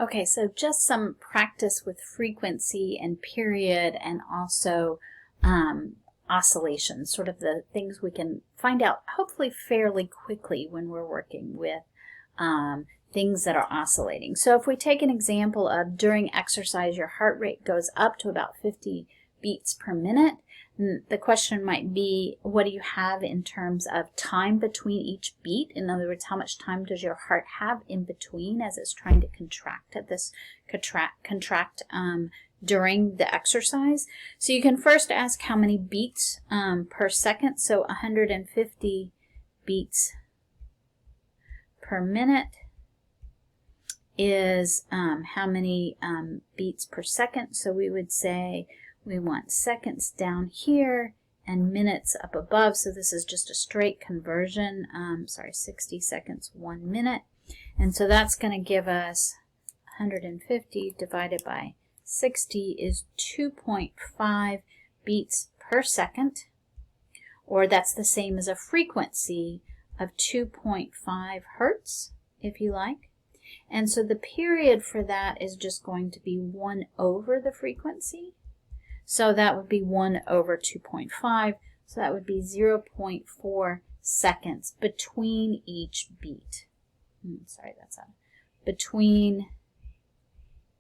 Okay, so just some practice with frequency and period, and also oscillations, sort of the things we can find out hopefully fairly quickly when we're working with things that are oscillating. So if we take an example of during exercise, your heart rate goes up to about 50 beats per minute. The question might be, what do you have in terms of time between each beat? In other words, how much time does your heart have in between as it's trying to contract at this during the exercise? So you can first ask how many beats per second. So 150 beats per minute is how many beats per second. So we would say we want seconds down here and minutes up above. So this is just a straight conversion. 60 seconds, 1 minute. And so that's going to give us 150 divided by 60 is 2.5 beats per second. Or that's the same as a frequency of 2.5 hertz, if you like. And so the period for that is just going to be 1 over the frequency. So that would be 1 over 2.5. So that would be 0.4 seconds between each beat. Between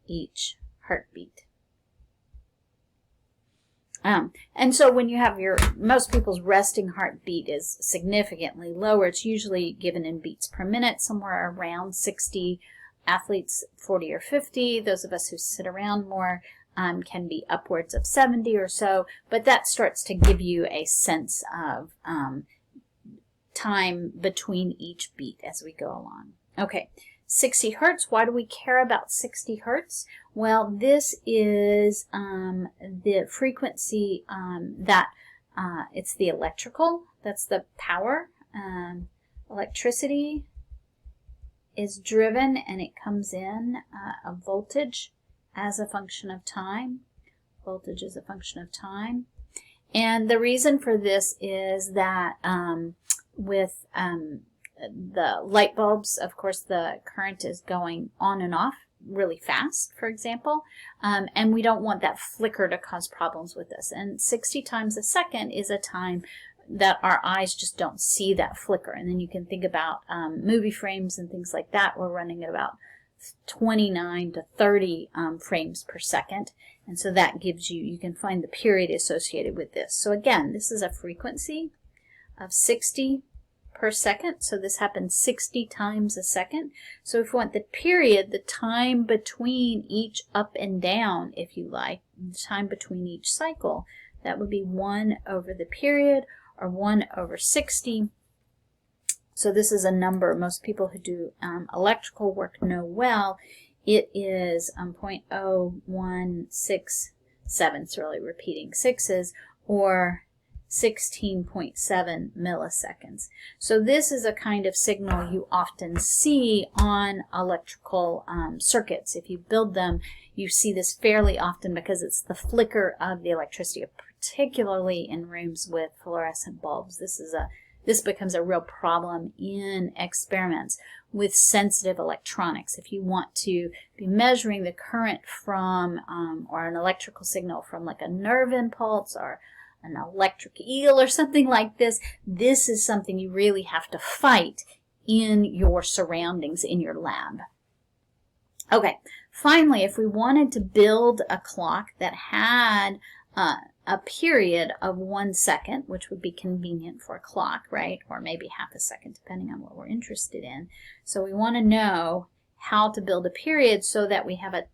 each heartbeat. And so when you have most people's resting heartbeat is significantly lower. It's usually given in beats per minute, somewhere around 60. Athletes 40 or 50. Those of us who sit around more can be upwards of 70 or so, but that starts to give you a sense of time between each beat as we go along. Okay, 60 hertz. Why do we care about 60 hertz? Well, this is the frequency that it's the electrical, that's the power. Electricity is driven and it comes in a voltage as a function of time. Voltage is a function of time. And the reason for this is that with the light bulbs, of course, the current is going on and off really fast, for example, and we don't want that flicker to cause problems with this. And 60 times a second is a time that our eyes just don't see that flicker. And then you can think about movie frames and things like that. We're running at about 29 to 30 frames per second. And so that gives you can find the period associated with this. So again, this is a frequency of 60 per second. So this happens 60 times a second. So if we want the period, the time between each up and down, if you like, the time between each cycle, that would be 1 over the period, or 1 over 60. So this is a number most people who do electrical work know well. It is 0.0167, it's really repeating sixes, or 16.7 milliseconds. So this is a kind of signal you often see on electrical circuits. If you build them, you see this fairly often because it's the flicker of the electricity, particularly in rooms with fluorescent bulbs. This becomes a real problem in experiments with sensitive electronics. If you want to be measuring the current from, or an electrical signal from like a nerve impulse or an electric eel or something like this, this is something you really have to fight in your surroundings in your lab. Okay, finally, if we wanted to build a clock that had a period of 1 second, which would be convenient for a clock, right? Or maybe half a second, depending on what we're interested in. So we want to know how to build a period so that we have a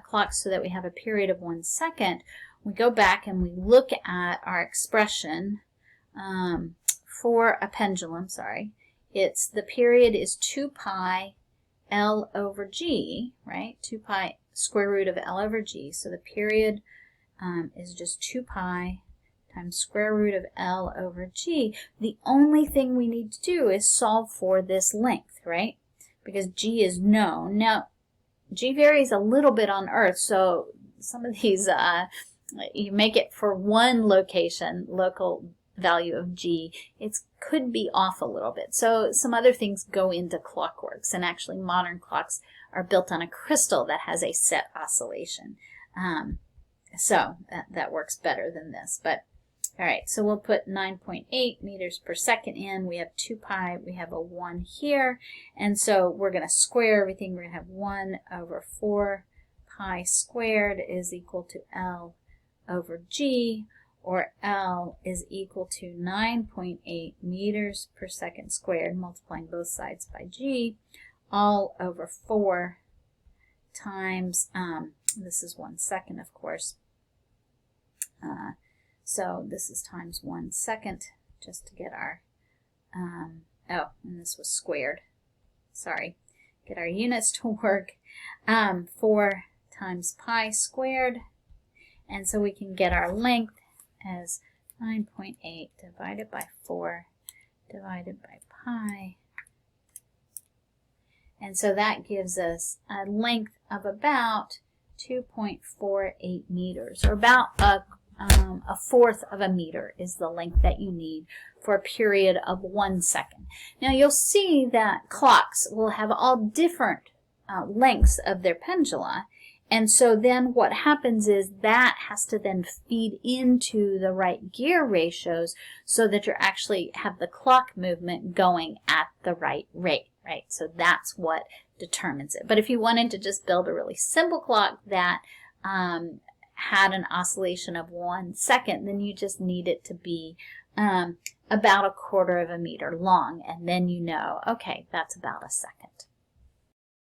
clock so that we have a period of 1 second. We go back and we look at our expression for a pendulum, It's the period is 2 pi L over G, right? 2 pi square root of L over G. So the period is just 2 pi times square root of L over G. The only thing we need to do is solve for this length, right? Because G is known. Now, G varies a little bit on Earth, so some of these, you make it for one location, local value of G. It's could be off a little bit. So some other things go into clockworks, and actually modern clocks are built on a crystal that has a set oscillation. So that works better than this. But all right, so we'll put 9.8 meters per second in. We have 2 pi. We have a 1 here. And so we're going to square everything. We're going to have 1 over 4 pi squared is equal to L over G, or L is equal to 9.8 meters per second squared, multiplying both sides by G, all over 4 times, this is 1 second, of course. So this is times 1 second, just to get our, oh, and this was squared. Sorry, get our units to work. 4 times pi squared, and so we can get our length as 9.8 divided by 4 divided by pi. And so that gives us a length of about 2.48 meters, or about a fourth of a meter is the length that you need for a period of 1 second. Now you'll see that clocks will have all different lengths of their pendula, and so then what happens is that has to then feed into the right gear ratios so that you actually have the clock movement going at the right rate, right? So that's what determines it. But if you wanted to just build a really simple clock that had an oscillation of 1 second, then you just need it to be about a quarter of a meter long, and then you know, okay, that's about a second.